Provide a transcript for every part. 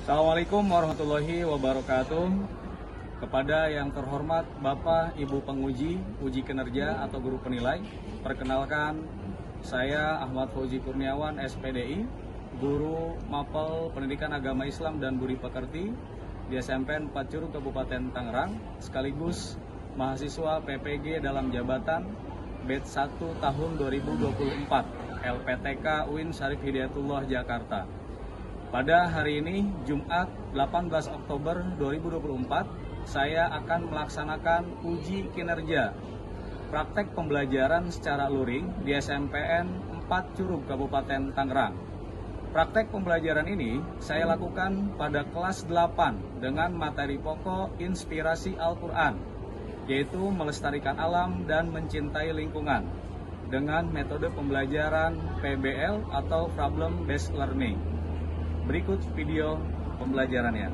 Assalamualaikum warahmatullahi wabarakatuh. Kepada yang terhormat Bapak Ibu penguji, uji kinerja atau guru penilai, perkenalkan saya Ahmad Fauzi Kurniawan, SPDI, guru Mapel Pendidikan Agama Islam dan Budi Pekerti di SMPN 4 Curug Kabupaten Tangerang, sekaligus mahasiswa PPG dalam jabatan batch 1 tahun 2024 LPTK UIN Syarif Hidayatullah Jakarta. Pada hari ini, Jumat 18 Oktober 2024, saya akan melaksanakan uji kinerja praktek pembelajaran secara luring di SMPN 4 Curug Kabupaten Tangerang. Praktek pembelajaran ini saya lakukan pada kelas 8 dengan materi pokok Inspirasi Al-Quran, yaitu melestarikan alam dan mencintai lingkungan, dengan metode pembelajaran PBL atau Problem Based Learning. Berikut video pembelajarannya.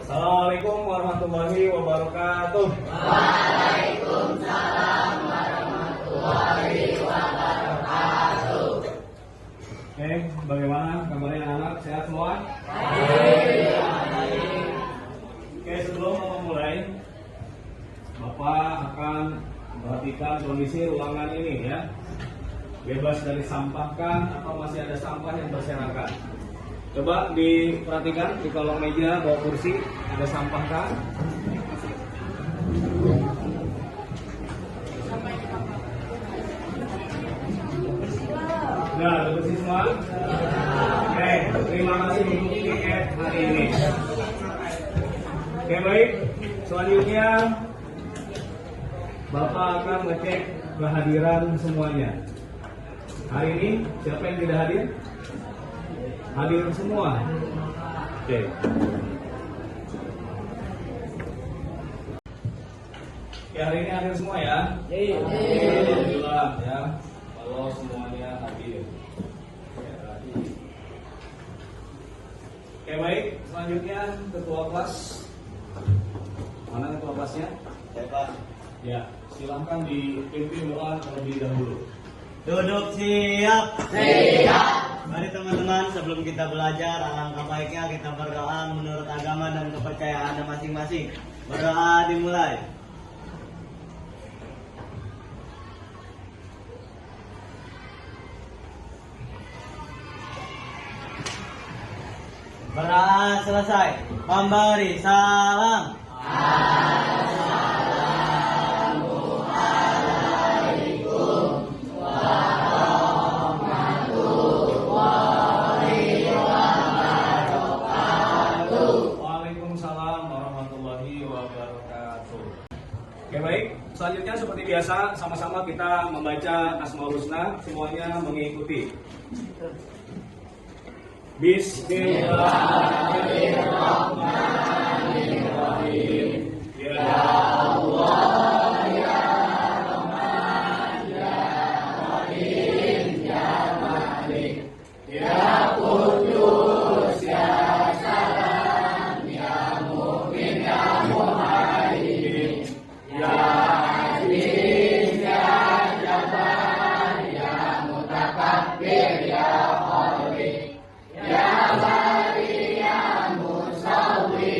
Assalamualaikum warahmatullahi wabarakatuh. Waalaikumsalam warahmatullahi wabarakatuh. Oke, bagaimana kabarnya anak-anak? Sehat semua? Oke, sebelum memulai, Bapak akan perhatikan kondisi ruangan ini ya. Bebas dari sampah kah atau masih ada sampah yang berserakan? Coba diperhatikan di kolong meja bawah kursi ada sampah kah? Nah, udah bersih semua? Oke, terima kasih untuk tiket hari ini. Oke, baik. Selanjutnya Bapak akan ngecek kehadiran semuanya. Hari ini siapa yang tidak hadir? Hadir semua. Oke. Ya, hari ini hadir semua ya. Alhamdulillah ya. Kalau semuanya hadir. Oke, baik. Selanjutnya ketua kelas. Mana ketua kelasnya? Saya Pak. Ya, silahkan dipimpin doa terlebih dahulu. Duduk siap. Siap. Mari teman-teman, sebelum kita belajar, alangkah baiknya kita berdoa menurut agama dan kepercayaan masing-masing. Berdoa dimulai. Berdoa selesai. Memberi salam. Oke, baik, selanjutnya seperti biasa sama-sama kita membaca Asmaul Husna, semuanya mengikuti. Bismillahirrahmanirrahim. Ya Allah, ya Rahman, ya Rahim, ya Malik, ya Qudus, ya Salam, ya Mu'min, ya Muhaimin, ya Aziz, ya Jabbar, ya Mutakabbir, ya Khaliq, ya Bari, ya Musawwir,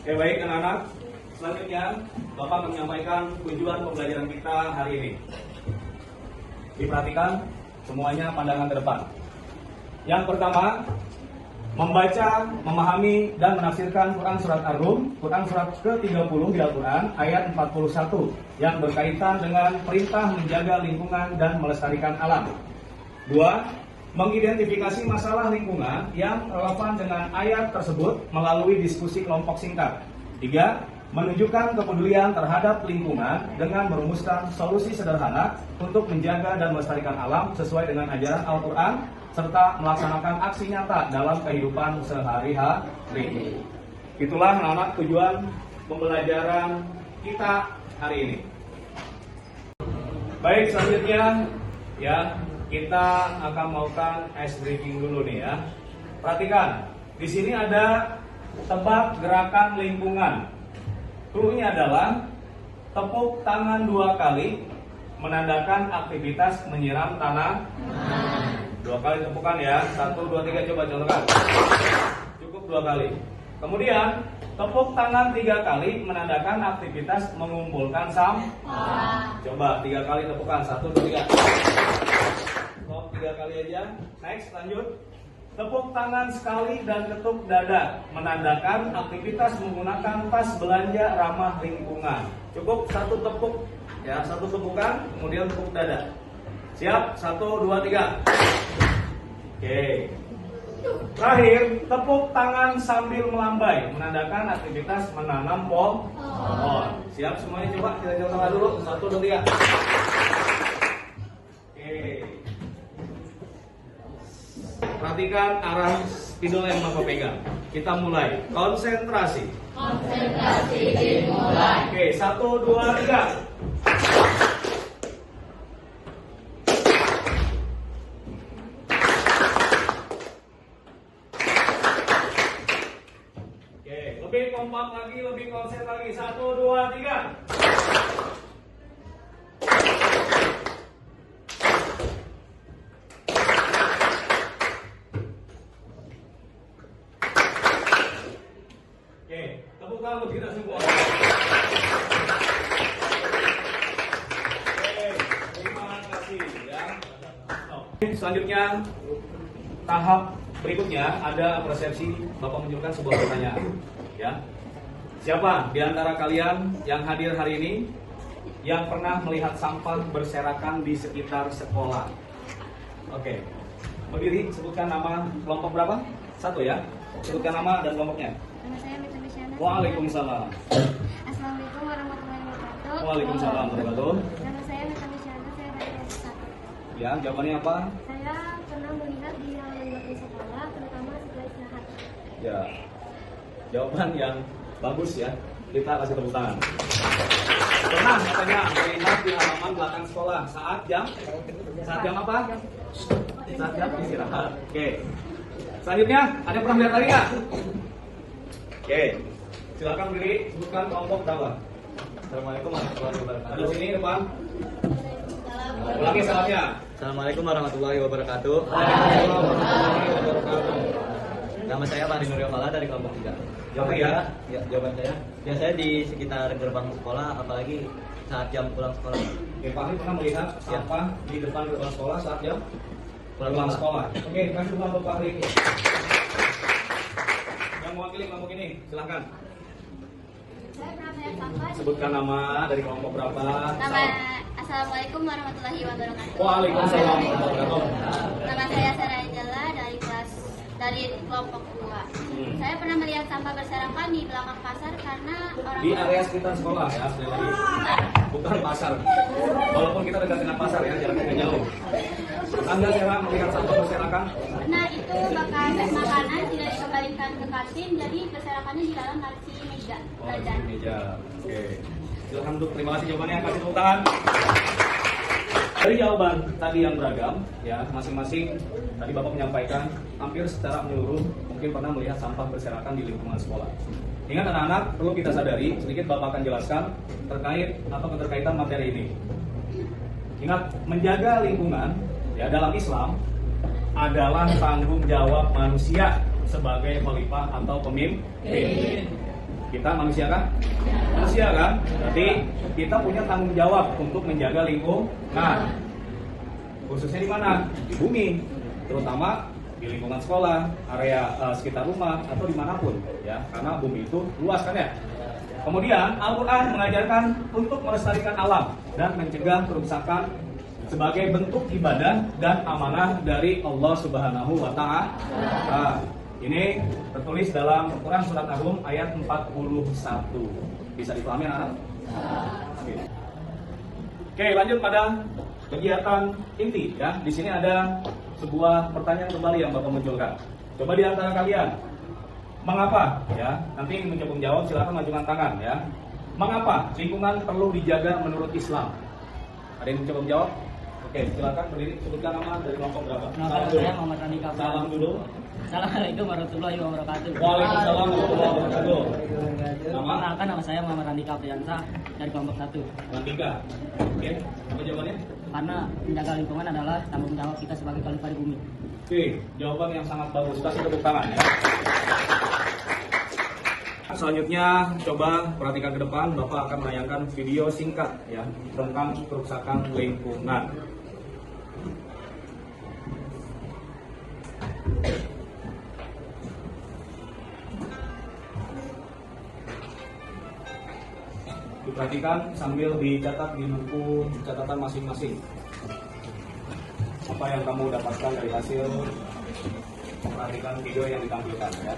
Oke, baik anak-anak. Selanjutnya, Bapak menyampaikan tujuan pembelajaran kita hari ini. Diperhatikan semuanya pandangan ke depan. Yang pertama, membaca, memahami, dan menafsirkan Quran Surat Ar-Rum, Quran Surat ke-30 di Al-Quran, ayat 41, yang berkaitan dengan perintah menjaga lingkungan dan melestarikan alam. 2. Mengidentifikasi masalah lingkungan yang relevan dengan ayat tersebut melalui diskusi kelompok singkat. 3. Menunjukkan kepedulian terhadap lingkungan dengan merumuskan solusi sederhana untuk menjaga dan melestarikan alam sesuai dengan ajaran Al-Quran, serta melaksanakan aksi nyata dalam kehidupan sehari-hari. Itulah anak-anak tujuan pembelajaran kita hari ini. Baik, selanjutnya ya, kita akan melakukan ice breaking dulu nih ya. Perhatikan, di sini ada tebak gerakan lingkungan. Clue-nya adalah tepuk tangan 2 kali menandakan aktivitas menyiram tanah. 2 kali tepukan ya. 1, 2, 3, coba contohkan. Cukup 2 kali. Kemudian tepuk tangan 3 kali menandakan aktivitas mengumpulkan sampah. Coba 3 kali tepukan. 1, 2, 3. Stop 3 kali aja. Next, lanjut. Tepuk tangan sekali dan ketuk dada menandakan aktivitas menggunakan tas belanja ramah lingkungan. Cukup 1 tepuk ya, 1 tepukan, kemudian tepuk dada. Siap? 1, 2, 3. Oke. Terakhir, tepuk tangan sambil melambai menandakan aktivitas menanam pohon. Siap semuanya? Coba kita coba dulu. 1, 2, 3. Oke. Perhatikan arah spidol yang Bapak pegang. Kita mulai. Konsentrasi. Konsentrasi dimulai. Oke, 1, 2, 3. Oke, lebih kompak lagi, lebih konsen lagi. 1, 2, 3. Tepuk tangan untuk kita semua. Oke, terima kasih ya. Selanjutnya, tahap berikutnya ada persepsi. Bapak menunjukkan sebuah pertanyaan. Ya, siapa di antara kalian yang hadir hari ini yang pernah melihat sampah berserakan di sekitar sekolah? Oke, berdiri, sebutkan nama kelompok berapa? 1 ya. Sebutkan nama dan kelompoknya. Nama saya Mita Misyana. Waalaikumsalam. Assalamualaikum warahmatullahi wabarakatuh. Waalaikumsalam warahmatullahi wabarakatuh. Nama saya Mita Misyana, saya dari S1. Ya, jawabannya apa? Saya pernah melihat di halaman belakang sekolah, terutama setelah istirahat. Ya, jawaban yang bagus ya. Kita kasih tepuk tangan. Pernah katanya melihat di halaman belakang sekolah saat jam apa? Saat jam istirahat. Oke. Selanjutnya, ada yang pernah melihat lagi nggak? Oke, silakan berdiri. Sebutkan kelompok berapa? Assalamualaikum warahmatullahi wabarakatuh. Ada sini depan. Ulangi salamnya. Assalamualaikum warahmatullahi wabarakatuh. Nama saya Pak Rinuryo Mala dari kelompok 3. Jawaban ya? Ya, jawaban saya. Biasanya di sekitar gerbang sekolah, apalagi saat jam pulang sekolah. Oke, Pak Ari pernah melihat sampah di depan gerbang sekolah saat jam pulang sekolah. Oke, kasih dulu untuk Pak Ari. Yang mewakili kelompok ini, silahkan. Saya pernah melihat sampah. Sebutkan nama dari kelompok berapa. Nama Assalamualaikum warahmatullahi wabarakatuh. Waalaikumsalam warahmatullahi wabarakatuh. Nama saya Sarah Angela dari kelompok 2. Saya pernah melihat sampah berserakan di belakang pasar karena orang Di area sekitar sekolah ya, sekali lagi. Bukan pasar. Walaupun kita dekat dengan pasar ya, jaraknya agak jauh. Anda Sarah melihat sampah berserakan? Nah, itu bekas makanan tidak dikembalikan ke kantin, jadi berserakannya di dalam laci meja pelajaran. Meja. Oke. Silakan untuk terima kasih jawabannya, kasih tepuk tangan. Dari jawaban tadi yang beragam, ya masing-masing tadi Bapak menyampaikan hampir secara menyeluruh mungkin pernah melihat sampah berserakan di lingkungan sekolah. Ingat anak-anak, perlu kita sadari, sedikit Bapak akan jelaskan terkait atau keterkaitan materi ini. Ingat, menjaga lingkungan ya dalam Islam adalah tanggung jawab manusia sebagai khalifah atau pemimpin. Kita manusia kan? Manusia kan? Berarti kita punya tanggung jawab untuk menjaga lingkungan. Khususnya di mana? Di bumi, terutama di lingkungan sekolah, area sekitar rumah atau dimanapun, ya. Karena bumi itu luas kan ya. Kemudian Al-Quran mengajarkan untuk melestarikan alam dan mencegah kerusakan sebagai bentuk ibadah dan amanah dari Allah Subhanahu wa Ta'ala. Ini tertulis dalam Al-Quran surat Ar-Rum ayat 41. Bisa dipahami anak? Oke, lanjut pada kegiatan inti ya. Di sini ada sebuah pertanyaan kembali yang Bapak munculkan. Coba di antara kalian, mengapa ya? Nanti mencoba menjawab, silakan majukan tangan ya. Mengapa lingkungan perlu dijaga menurut Islam? Ada yang mencoba menjawab? Oke, silakan berdiri, sebutkan nama dari kelompok berapa. Nama saya Muhammad Randi Kaplan. Salam dulu. Assalamualaikum warahmatullahi wabarakatuh. Waalaikumsalam warahmatullahi wabarakatuh. Nama? Perkenalkan, nama saya Muhammad Randi Kapriansa dari kelompok 1. Yang 3. Oke, apa jawabannya? Karena menjaga lingkungan adalah tanggung jawab kita sebagai khalifah di bumi. Oke, jawaban yang sangat bagus. Kasih tepuk tangan ya. Selanjutnya, coba perhatikan ke depan. Bapak akan menayangkan video singkat ya tentang kerusakan lingkungan. Diperhatikan sambil dicatat di buku catatan masing-masing. Apa yang kamu dapatkan dari hasil perhatikan video yang ditampilkan ya.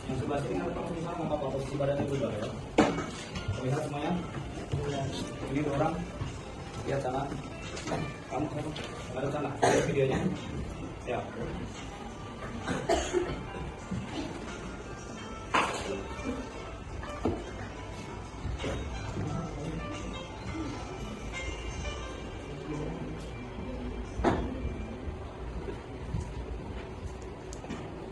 Yang sebelah sini kan kamu bisa apa posisi badannya juga ya. Lihat semuanya. Ini 2 orang. Lihat sana. Kamu ada sana. Lihat videonya. Ya.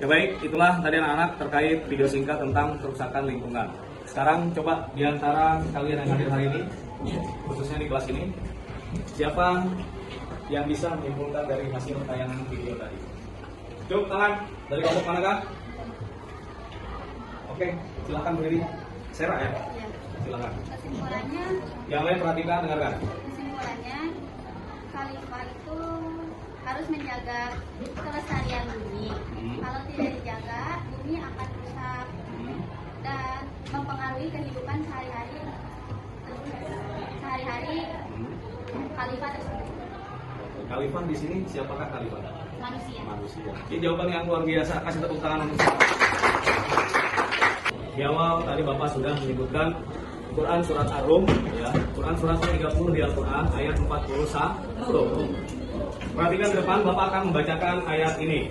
Ya baik, itulah tadi anak-anak terkait video singkat tentang kerusakan lingkungan. Sekarang coba di antara kalian yang hadir hari ini, khususnya di kelas ini, siapa yang bisa menyimpulkan dari hasil tayangan video tadi? Cuk, tangan dari kelompok manakah? Oke, silakan berdiri. Sarah ya? Ya. Silakan. Kesimpulannya, Yang lain perhatikan, dengarkan. khalifah itu harus menjaga kelestarian bumi. Kalau tidak dijaga, bumi akan rusak dan mempengaruhi kehidupan sehari-hari khalifah tersebut. Khalifah di sini siapakah khalifah? Manusia. Manusia. Ini jawaban yang luar biasa. Kasih tepuk tangan untuk saya. Di awal tadi Bapak sudah menyebutkan Quran surat Ar-Rum ya. Quran surat 30 di Al-Quran ayat 41. Perhatikan ke depan, Bapak akan membacakan ayat ini.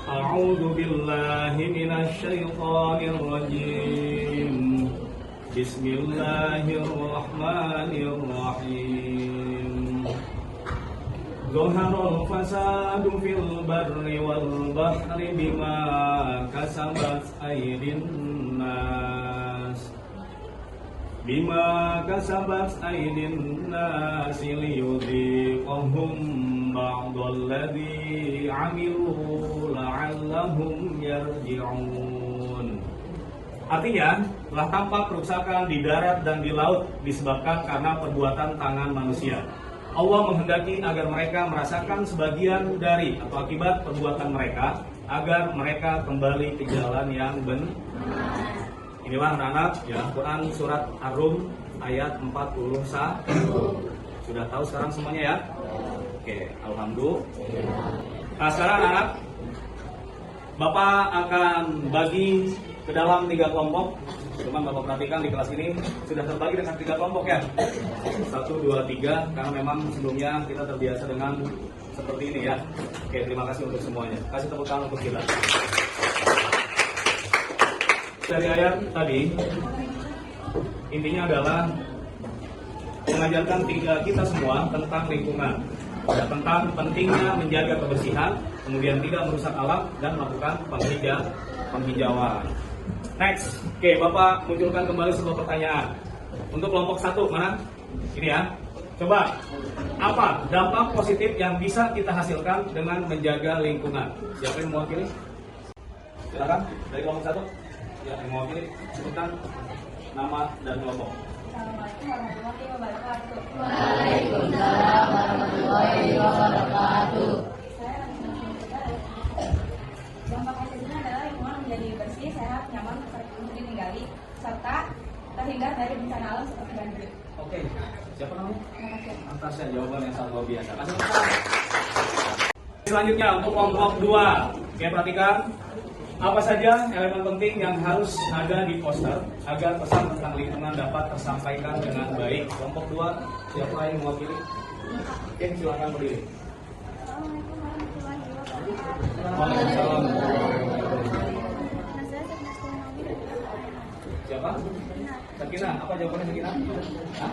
A'udzu billahi minasyaitonir rajim. Bismillahirrahmanirrahim. Zaharul fasadu fil barri wal bahri bima kasabat aydin nas. Bima kasabat aydin nas liyudhiqahum ba'dalladzi 'amilu la'allahum yarji'un. Artinya, telah tampak kerusakan di darat dan di laut disebabkan karena perbuatan tangan manusia. Allah menghendaki agar mereka merasakan sebagian dari atau akibat perbuatan mereka, agar mereka kembali ke jalan yang benar. Inilah anak-anak ya, Quran surat Ar-Rum ayat 41. Sudah tahu sekarang semuanya ya? Oke, alhamdulillah. Nah, sekarang anak, Bapak akan bagi ke dalam 3 kelompok. Cuman Bapak perhatikan di kelas ini sudah terbagi dengan 3 kelompok ya. 1, 2, 3, karena memang sebelumnya kita terbiasa dengan seperti ini ya. Oke, terima kasih untuk semuanya. Kasih tepuk tangan untuk kita. Dari ayat tadi, intinya adalah mengajarkan kita semua tentang lingkungan, ya, tentang pentingnya menjaga kebersihan, kemudian tidak merusak alam dan melakukan penghijauan. Next, oke, Bapak munculkan kembali sebuah pertanyaan. Untuk kelompok 1 mana? Ini ya. Coba, apa dampak positif yang bisa kita hasilkan dengan menjaga lingkungan? Siapa yang mewakili? Silakan dari kelompok 1. Ya, yang mewakili, sebutkan nama dan kelompok. Assalamualaikum warahmatullahi wabarakatuh. Waalaikumsalam warahmatullahi wabarakatuh. Saya dampak positifnya adalah lingkungan menjadi bersih, sehat, nyaman untuk ditinggali, serta terhindar dari bencana alam seperti banjir. Oke, siapa namanya? Natasha, jawaban yang sangat luar biasa. Kasih tepuk tangan. Selanjutnya untuk kelompok 2, oke, perhatikan apa saja elemen penting yang harus ada di poster agar pesan tentang lingkungan dapat tersampaikan dengan baik. Kelompok 2, siapa yang mewakili? Oke, silakan berdiri. Assalamualaikum warahmatullahi wabarakatuh. Waalaikumsalam. Nama saya Septiana Naomi dari Jakarta. Siapa? Sakinah. Apa jawabannya Sakinah? Hah?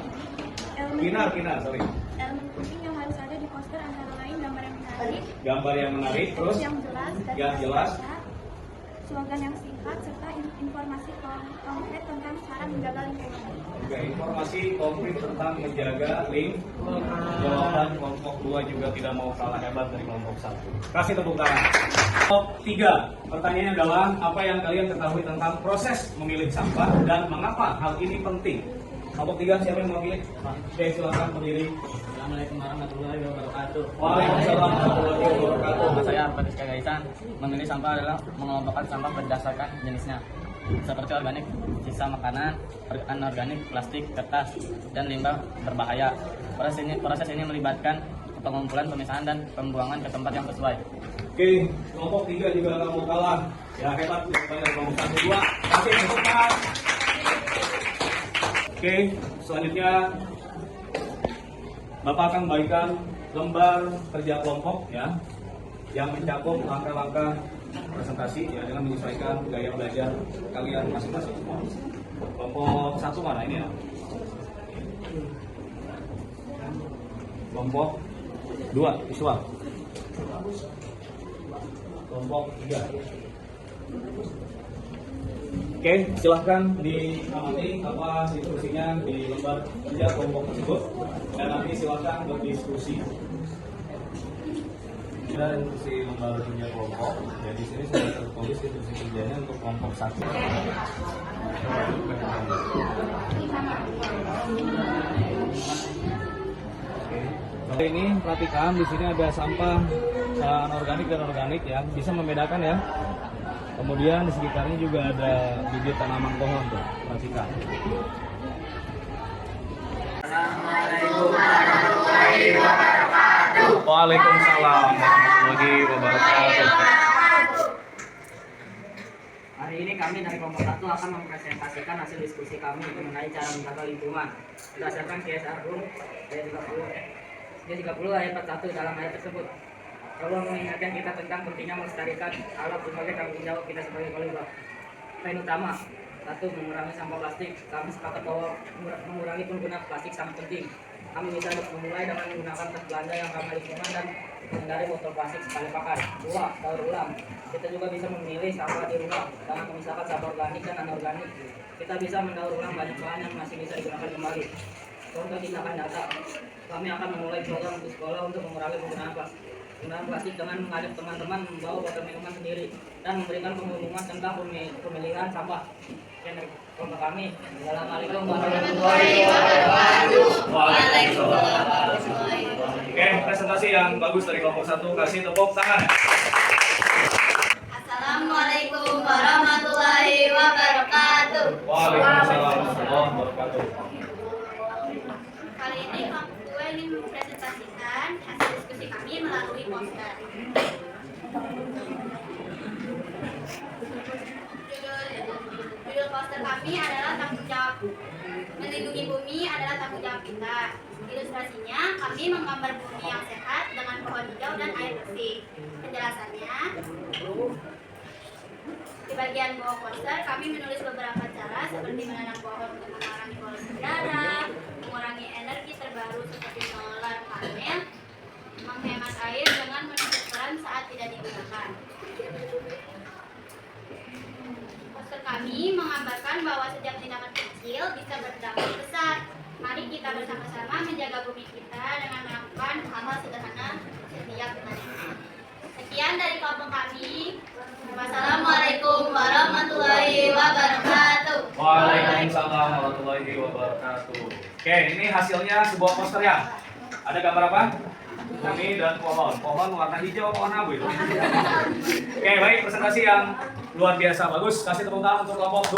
Kinar, sorry. Elemen penting yang harus ada di poster antara lain gambar yang menarik, Gambar yang menarik, terus yang jelas, dan yang jelas. slogan yang singkat, serta informasi konkret tentang cara menjaga lingkungan. Oke, informasi konkret tentang menjaga lingkungan. Jawaban kelompok 2 juga tidak mau kalah hebat dari kelompok 1. Kasih tepuk tangan. Kelompok 3, pertanyaannya adalah apa yang kalian ketahui tentang proses memilih sampah dan mengapa hal ini penting? Kelompok 3, siapa yang mewakili? Oke, silakan berdiri. Assalamualaikum warahmatullahi wabarakatuh. Waalaikumsalam warahmatullahi wabarakatuh. Nama saya Arfadis Kagaisan. Memilih sampah adalah mengelompokkan sampah berdasarkan jenisnya, seperti organik, sisa makanan, anorganik, plastik, kertas, dan limbah berbahaya. Proses ini melibatkan pengumpulan, pemisahan, dan pembuangan ke tempat yang sesuai. Oke, kelompok 3 juga nggak mau kalah. Ya, hebat jawabannya kelompok 1, 2. Kasih tepuk tangan. Oke, selanjutnya Bapak akan membagikan lembar kerja kelompok ya, yang mencakup langkah-langkah presentasi ya, dengan menyesuaikan gaya belajar kalian masing-masing semua. Kelompok 1 mana ini ya? Kelompok 2 visual. Kelompok 3. Oke, silahkan diamati apa instruksinya di lembar kerja kelompok tersebut, dan nanti silahkan berdiskusi. Dan instruksi lembar kerja kelompok, ya di sini sudah tertulis instruksi kerjanya untuk kelompok 1. Oke, ini perhatikan di sini ada sampah anorganik dan organik ya, bisa membedakan ya. Kemudian di sekitarnya juga ada bibit tanaman pohon tuh, perhatikan. Assalamualaikum warahmatullahi wabarakatuh. Waalaikumsalam warahmatullahi wabarakatuh. Hari ini kami dari kelompok 1 akan mempresentasikan hasil diskusi kami mengenai cara menjaga lingkungan berdasarkan CSR Room ayat 30. ke-30 ayat 41 dalam ayat tersebut. Allah mengingatkan kita tentang pentingnya melestarikan alam sebagai tanggung jawab kita sebagai keluarga. Poin utama, 1. Mengurangi sampah plastik. Kami sepakat bahwa mengurangi penggunaan plastik sangat penting. Kami bisa memulai dengan menggunakan tas belanja yang ramah lingkungan dan menghindari botol plastik sekali pakai. 2. Daur ulang. Kita juga bisa memilih sampah di rumah dengan memisahkan sampah organik dan anorganik. Kita bisa mendaur ulang banyak bahan yang masih bisa digunakan kembali. Contoh tindakan nyata, kami akan memulai program untuk sekolah untuk mengurangi penggunaan plastik dengan mengajak teman-teman membawa botol minuman sendiri dan memberikan pengumuman tentang pemilihan sampah. Sekian dari kelompok kami. Assalamualaikum warahmatullahi wabarakatuh. Oke, presentasi yang bagus dari kelompok 1, kasih tepuk tangan. Assalamualaikum warahmatullahi wabarakatuh. Waalaikumsalam warahmatullahi wabarakatuh. Kali ini kelompok 2 ingin mempresentasikan hasil diskusi kami melalui poster. Judul poster kami adalah tanggung jawab. Melindungi bumi adalah tanggung jawab kita. Ilustrasinya, kami menggambar bumi yang sehat dengan pohon hijau dan air bersih. Penjelasannya, di bagian bawah poster, kami menulis beberapa cara seperti menanam pohon untuk mengurangi polusi udara, mengurangi energi terbaru seperti solar panel, menghemat air dengan menutup keran saat tidak digunakan. Poster kami menggambarkan bahwa setiap tindakan kecil bisa berdampak besar. Mari kita bersama-sama menjaga bumi kita dengan melakukan hal-hal sederhana setiap harinya. Sekian dari kelompok kami. Wassalamualaikum warahmatullahi wabarakatuh. Waalaikumsalam warahmatullahi wabarakatuh. Oke, ini hasilnya sebuah poster ya. Ada gambar apa? Bumi dan pohon. Pohon warna hijau, pohon abu itu. Oke, baik, presentasi yang luar biasa bagus. Kasih tepuk tangan untuk kelompok 2.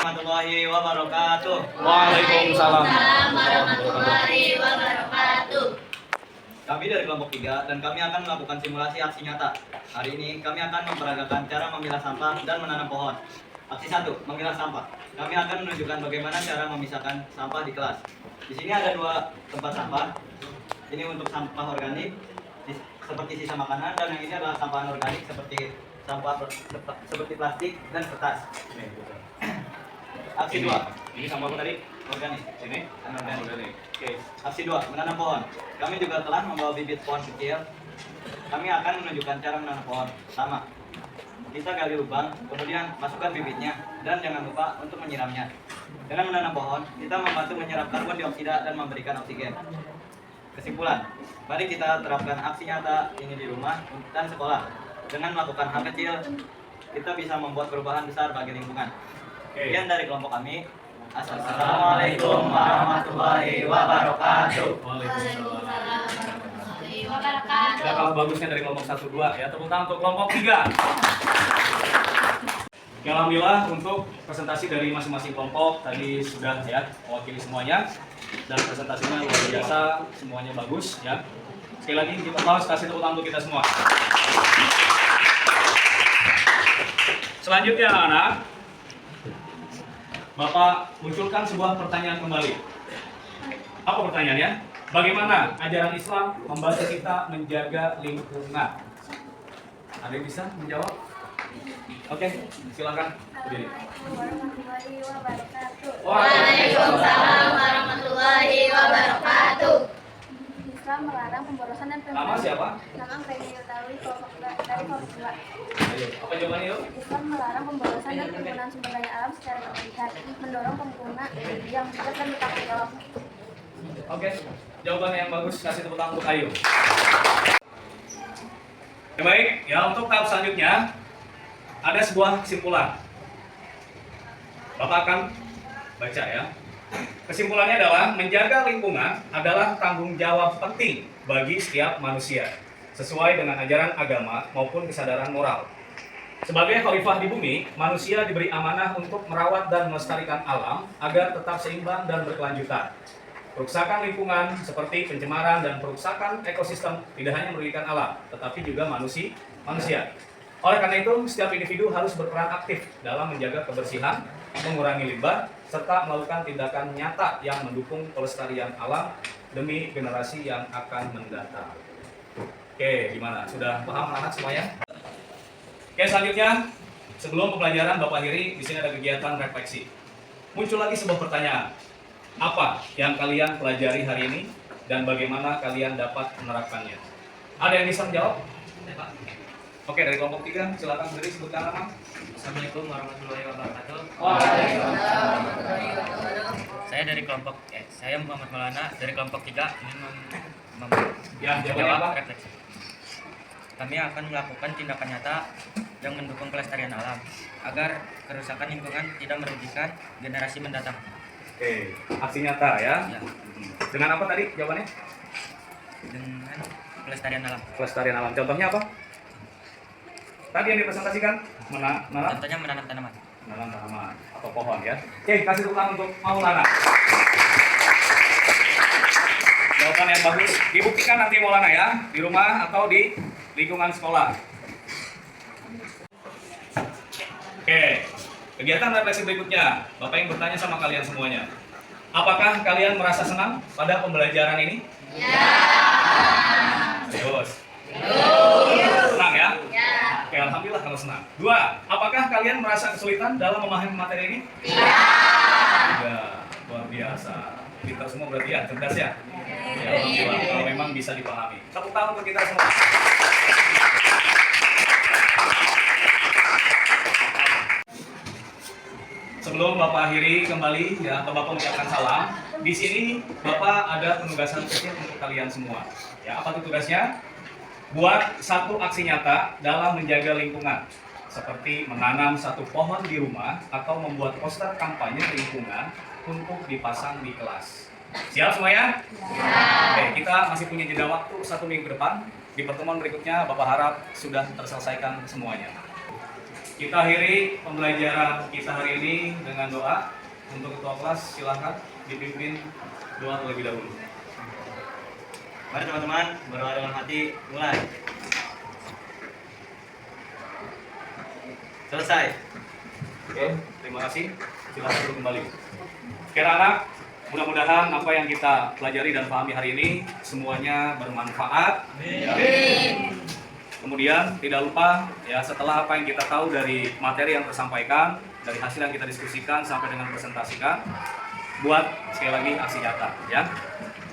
Warahmatullahi wabarakatuh. Waalaikumsalam warahmatullahi wabarakatuh. Kami dari kelompok 3 dan kami akan melakukan simulasi aksi nyata. Hari ini kami akan memperagakan cara memilah sampah dan menanam pohon. Aksi 1, memilah sampah. Kami akan menunjukkan bagaimana cara memisahkan sampah di kelas. Di sini ada 2 tempat sampah. Ini untuk sampah organik seperti sisa makanan dan yang ini adalah sampah anorganik seperti seperti plastik dan kertas. Aksi 2. Ini sampah apa tadi? Organik. Sini? Anorganik. Oke. Aksi 2, menanam pohon. Kami juga telah membawa bibit pohon kecil. Kami akan menunjukkan cara menanam pohon. Sama. Kita gali lubang, kemudian masukkan bibitnya, dan jangan lupa untuk menyiramnya. Dengan menanam pohon, kita membantu menyerap karbon dioksida dan memberikan oksigen. Kesimpulan, mari kita terapkan aksi nyata ini di rumah dan sekolah. Dengan melakukan hal kecil, kita bisa membuat perubahan besar bagi lingkungan. Sekian dari kelompok kami. Assalamualaikum warahmatullahi wabarakatuh. Waalaikumsalam. Wabarakatuh. Ada kalau bagusnya dari kelompok 1, 2 ya. Tepuk tangan untuk kelompok 3. Oke, alhamdulillah untuk presentasi dari masing-masing kelompok tadi sudah ya mewakili semuanya dan presentasinya luar biasa, semuanya bagus ya. Sekali lagi kita aplaus, kasih tepuk tangan untuk kita semua. Selanjutnya anak-anak, Bapak munculkan sebuah pertanyaan kembali. Apa pertanyaannya? Bagaimana ajaran Islam membantu kita menjaga lingkungan? Ada yang bisa menjawab? Oke, silakan. Berdiri. Assalamualaikum warahmatullahi wabarakatuh. Waalaikumsalam warahmatullahi wabarakatuh. Islam melarang pemborosan dan Nama penggunaan. siapa? Nama Feni Yutawi dari kelompok 2. Ayo, apa jawabannya yuk? Islam melarang pemborosan dan penggunaan sumber daya alam secara berlebihan, mendorong pengguna yang bijak dan bertanggung jawab. Oke, jawaban yang bagus, kasih tepuk tangan untuk Ayu. Ya, baik, ya untuk tahap selanjutnya ada sebuah kesimpulan. Bapak akan baca ya. Kesimpulannya adalah menjaga lingkungan adalah tanggung jawab penting bagi setiap manusia, sesuai dengan ajaran agama maupun kesadaran moral. Sebagai khalifah di bumi, manusia diberi amanah untuk merawat dan melestarikan alam agar tetap seimbang dan berkelanjutan. Perusakan lingkungan seperti pencemaran dan perusakan ekosistem tidak hanya merugikan alam, tetapi juga manusia. Oleh karena itu, setiap individu harus berperan aktif dalam menjaga kebersihan, mengurangi limbah, serta melakukan tindakan nyata yang mendukung pelestarian alam demi generasi yang akan mendatang. Oke, gimana? Sudah paham anak semuanya? Oke, selanjutnya sebelum pembelajaran Bapak Hiri, di sini ada kegiatan refleksi. Muncul lagi sebuah pertanyaan. Apa yang kalian pelajari hari ini dan bagaimana kalian dapat menerapkannya? Ada yang bisa menjawab? Oke, dari kelompok 3, silakan berdiri sebutkan nama. Assalamualaikum warahmatullahi wabarakatuh. Waalaikumsalam. Saya dari kelompok saya Muhammad Maulana dari kelompok 3 ingin Ya, jawabannya apa? refleksi. Kami akan melakukan tindakan nyata yang mendukung kelestarian alam agar kerusakan lingkungan tidak merugikan generasi mendatang. Oke, aksi nyata ya. Ya, Dengan apa tadi jawabannya? dengan kelestarian alam. Kelestarian alam. Contohnya apa? Tadi yang dipresentasikan menanam Contohnya menanam tanaman. tanaman atau pohon ya. Oke, kasih tepuk tangan untuk Maulana. Jawaban yang bagus. Dibuktikan nanti Maulana ya, di rumah atau di lingkungan sekolah. Oke, kegiatan refleksi berikutnya. Bapak yang bertanya sama kalian semuanya. Apakah kalian merasa senang pada pembelajaran ini? Ya. Serius? Senang ya? Ya. Oke, alhamdulillah kalau senang. 2, apakah kalian merasa kesulitan dalam memahami materi ini? Ya. Luar biasa. Kita semua berarti ya, cerdas ya? Ya, alhamdulillah kalau memang bisa dipahami. Tepuk tangan untuk kita semua. Sebelum Bapak akhiri kembali ya, atau Bapak mengucapkan salam, di sini Bapak ada penugasan kecil untuk kalian semua. Ya, apa itu tugasnya? Buat satu aksi nyata dalam menjaga lingkungan, seperti menanam satu pohon di rumah atau membuat poster kampanye lingkungan untuk dipasang di kelas. Siap semuanya? Ya. Oke, kita masih punya jeda waktu 1 minggu ke depan. Di pertemuan berikutnya Bapak harap sudah terselesaikan semuanya. Kita akhiri pembelajaran kita hari ini dengan doa. Untuk ketua kelas silahkan dipimpin doa terlebih dahulu. Mari teman-teman, berdoa dalam hati, mulai. Selesai. Oke, terima kasih. Silahkan duduk kembali. Oke anak, mudah-mudahan apa yang kita pelajari dan pahami hari ini semuanya bermanfaat. Amin. Kemudian tidak lupa ya, setelah apa yang kita tahu dari materi yang tersampaikan, dari hasil yang kita diskusikan sampai dengan presentasikan, buat sekali lagi aksi nyata ya.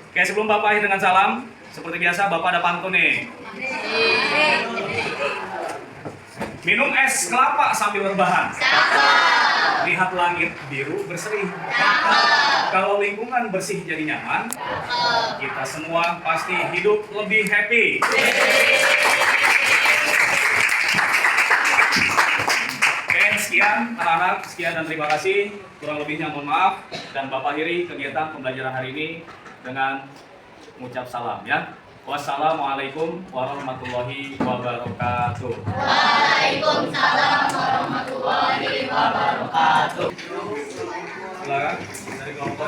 Oke, sebelum Bapak akhir dengan salam, seperti biasa Bapak ada pantun nih. Minum es kelapa sambil rebahan. Lihat langit biru berseri. Kalau lingkungan bersih jadi nyaman, kita semua pasti hidup lebih happy. Oke, sekian anak-anak, sekian dan terima kasih. Kurang lebihnya mohon maaf, dan Bapak akhiri kegiatan pembelajaran hari ini dengan mengucap salam ya. Wassalamualaikum warahmatullahi wabarakatuh. Waalaikumsalam warahmatullahi wabarakatuh. Silakan dari kelompok